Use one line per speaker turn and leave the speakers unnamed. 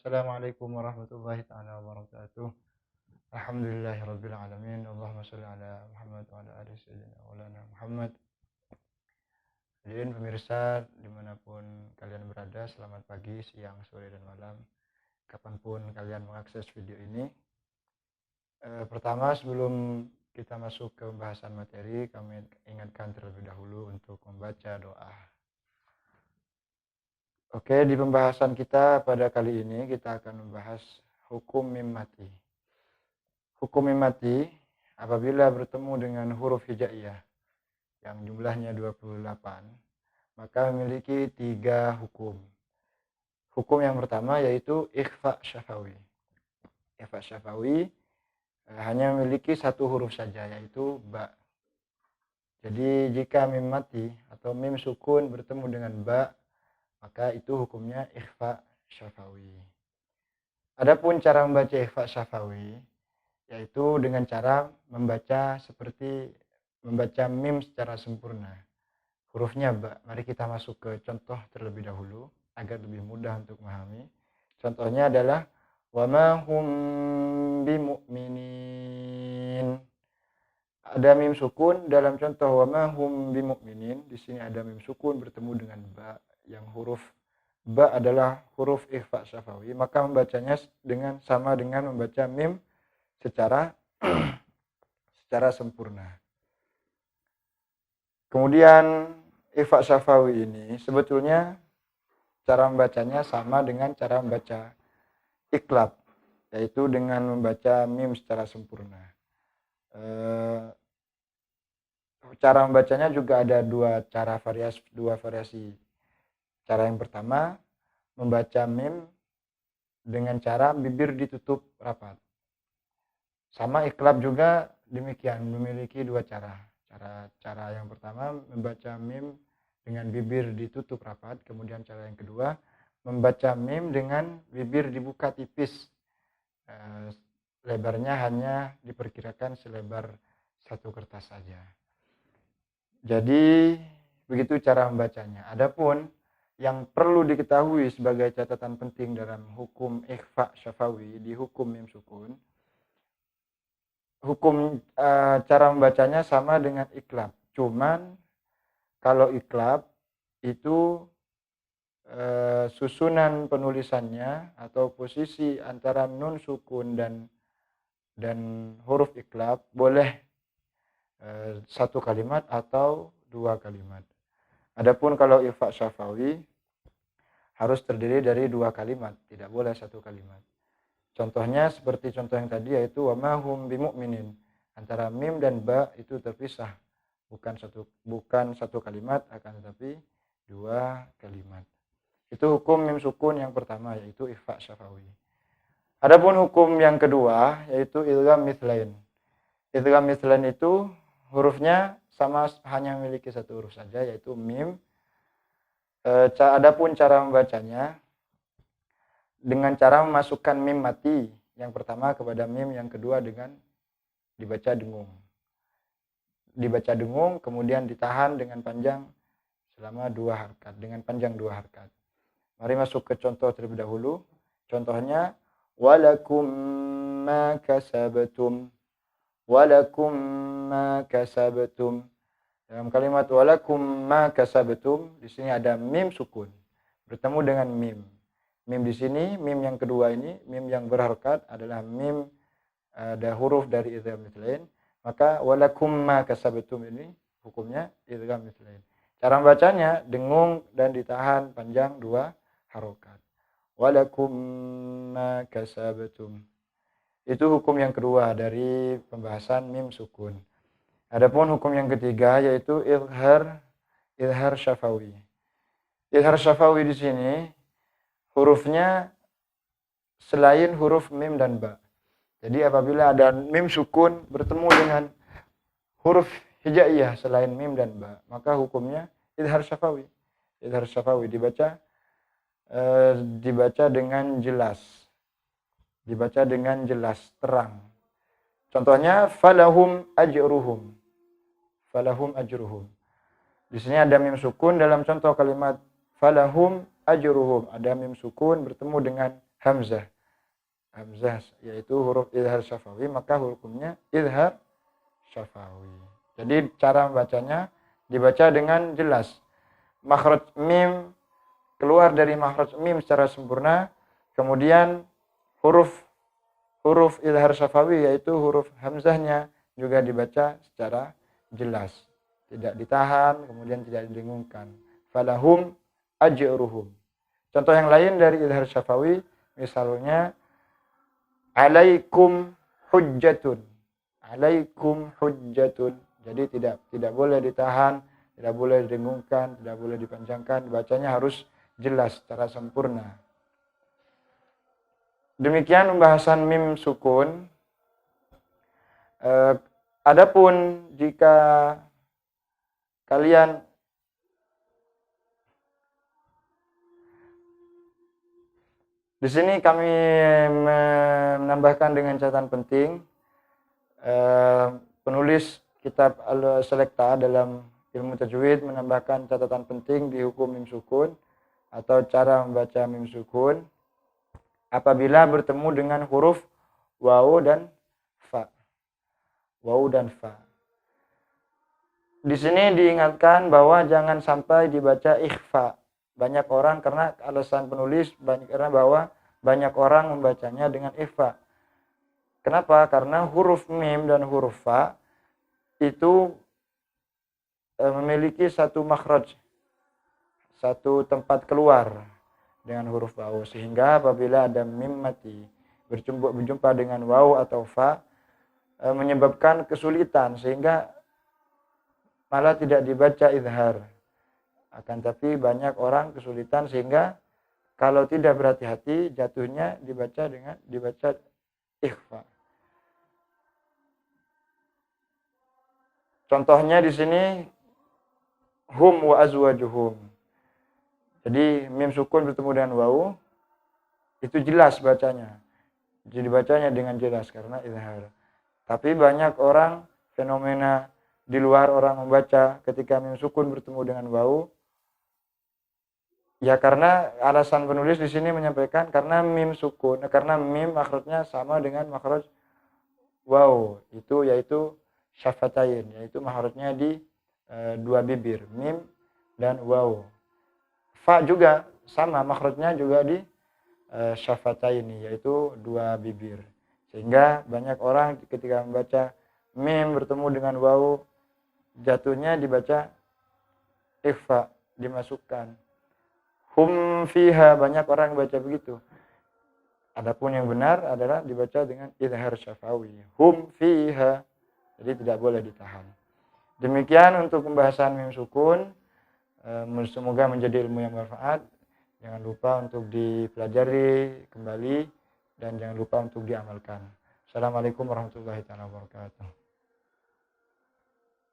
Assalamualaikum warahmatullahi taala wabarakatuh. Alhamdulillahirabbil alamin. Allahumma shalli ala Muhammad wa ala ali sayyidina maulana Muhammad. Hadirin pemirsa dimanapun kalian berada, selamat pagi, siang, sore, dan malam. Kapanpun kalian mengakses video ini. Pertama, sebelum kita masuk ke pembahasan materi, kami ingatkan terlebih dahulu untuk membaca doa. Oke, di pembahasan kita pada kali ini kita akan membahas hukum mim mati. Hukum mim mati apabila bertemu dengan huruf hijaiyah yang jumlahnya 28, maka memiliki 3 hukum. Hukum yang pertama yaitu ikhfa syafawi. Ikhfa syafawi hanya memiliki 1 huruf saja, yaitu ba. Jadi jika mim mati atau mim sukun bertemu dengan ba, maka itu hukumnya ikhfa syafawi. Adapun cara membaca ikhfa syafawi yaitu dengan cara membaca seperti membaca mim secara sempurna. Hurufnya ba. Mari kita masuk ke contoh terlebih dahulu agar lebih mudah untuk memahami. Contohnya adalah wa ma hum bimu'minin. Ada mim sukun dalam contoh wa ma hum bimu'minin. Di sini ada mim sukun bertemu dengan ba, yang huruf ba adalah huruf ikhfa syafawi, maka membacanya sama dengan membaca mim secara sempurna. Kemudian ikhfa syafawi ini sebetulnya cara membacanya sama dengan cara membaca iklab, yaitu dengan membaca mim secara sempurna. Cara membacanya juga ada dua variasi. Cara yang pertama, membaca mim dengan cara bibir ditutup rapat. Sama iklab juga demikian, memiliki 2 cara. Cara yang pertama membaca mim dengan bibir ditutup rapat, kemudian cara yang kedua membaca mim dengan bibir dibuka tipis. Lebarnya hanya diperkirakan selebar 1 kertas saja. Jadi begitu cara membacanya. Adapun yang perlu diketahui sebagai catatan penting dalam hukum ikhfa syafawi di hukum mim sukun, hukum cara membacanya sama dengan iklab. Cuman kalau iklab itu susunan penulisannya atau posisi antara nun sukun dan huruf iklab boleh 1 kalimat atau 2 kalimat. Adapun kalau ikhfa syafawi harus terdiri dari 2 kalimat, tidak boleh 1 kalimat. Contohnya seperti contoh yang tadi yaitu wa ma hum bimu'minin. Antara mim dan ba itu terpisah, bukan satu kalimat akan tetapi 2 kalimat. Itu hukum mim sukun yang pertama yaitu ikhfa syafawi. Adapun hukum yang kedua yaitu idgham mithlain. Idgham mithlain itu hurufnya sama, hanya memiliki 1 huruf saja yaitu mim. Adapun cara membacanya dengan cara memasukkan mim mati yang pertama kepada mim yang kedua dengan dibaca dengung. Dibaca dengung kemudian ditahan dengan panjang selama 2 harkat, dengan panjang 2 harkat. Mari masuk ke contoh terlebih dahulu. Contohnya walakum ma kasabtum. Walakum ma kasabtum. Dalam kalimat walakum ma kasabtum di sini ada mim sukun bertemu dengan mim. Mim di sini, mim yang kedua ini, mim yang berharkat adalah mim ada huruf dari idgham mithlain. Maka walakum ma kasabtum ini hukumnya idgham mithlain. Cara membacanya dengung dan ditahan panjang 2 harokat. Walakum ma kasabtum. Itu hukum yang kedua dari pembahasan mim sukun. Adapun hukum yang ketiga yaitu izhar syafawi. Izhar syafawi di sini hurufnya selain huruf mim dan ba. Jadi apabila ada mim sukun bertemu dengan huruf hijaiyah selain mim dan ba, maka hukumnya izhar syafawi. Izhar syafawi dibaca dengan jelas. Dibaca dengan jelas, terang. Contohnya falahum ajruhum. Falahum ajruhum. Di sini ada mim sukun dalam contoh kalimat falahum ajruhum. Ada mim sukun bertemu dengan hamzah. Hamzah yaitu huruf idhar syafawi, maka hukumnya idhar syafawi. Jadi cara membacanya dibaca dengan jelas. Makhraj mim keluar dari makhraj mim secara sempurna, kemudian huruf idhar syafawi yaitu huruf hamzahnya juga dibaca secara jelas, tidak ditahan, kemudian tidak didengungkan. Falahum ajruhum. Contoh yang lain dari idhar syafawi, misalnya alaikum hujjatun. Alaikum hujjatun. Jadi tidak boleh ditahan, tidak boleh didengungkan, tidak boleh dipanjangkan, bacanya harus jelas secara sempurna. Demikian pembahasan mim sukun. Adapun jika kalian di sini kami menambahkan dengan catatan penting, penulis kitab Al-Selekta dalam ilmu tajwid menambahkan catatan penting di hukum mim sukun atau cara membaca mim sukun apabila bertemu dengan huruf waw dan fa. Waw dan fa. Di sini diingatkan bahwa jangan sampai dibaca ikhfa. Banyak orang, karena alasan penulis karena bahwa banyak orang membacanya dengan ikhfa. Kenapa? Karena huruf mim dan huruf fa itu memiliki satu makhraj, satu tempat keluar dengan huruf waw, sehingga apabila ada mim mati berjumpa dengan waw atau fa menyebabkan kesulitan sehingga malah tidak dibaca izhar. Akan tapi banyak orang kesulitan sehingga kalau tidak berhati-hati jatuhnya dibaca ikhfa. Contohnya di sini hum wa azwajuhum. Jadi mim sukun bertemu dengan waw itu jelas bacanya. Jadi bacanya dengan jelas karena izhar. Tapi banyak orang, fenomena di luar orang membaca ketika mim sukun bertemu dengan waw. Ya karena alasan penulis di sini menyampaikan karena mim sukun, karena mim makhrajnya sama dengan makhraj waw, itu yaitu syafatain, yaitu makhrajnya di dua bibir, mim dan waw. Fa juga sama makhrajnya juga di syafataini, yaitu dua bibir. Sehingga banyak orang ketika membaca mim bertemu dengan waw jatuhnya dibaca ikhfa, dimasukkan. Hum fiha, banyak orang baca begitu. Adapun yang benar adalah dibaca dengan idhar syafawi. Hum fiha. Jadi tidak boleh ditahan. Demikian untuk pembahasan mim sukun. Semoga menjadi ilmu yang bermanfaat. Jangan lupa untuk dipelajari kembali dan jangan lupa untuk diamalkan. Assalamualaikum warahmatullahi wabarakatuh.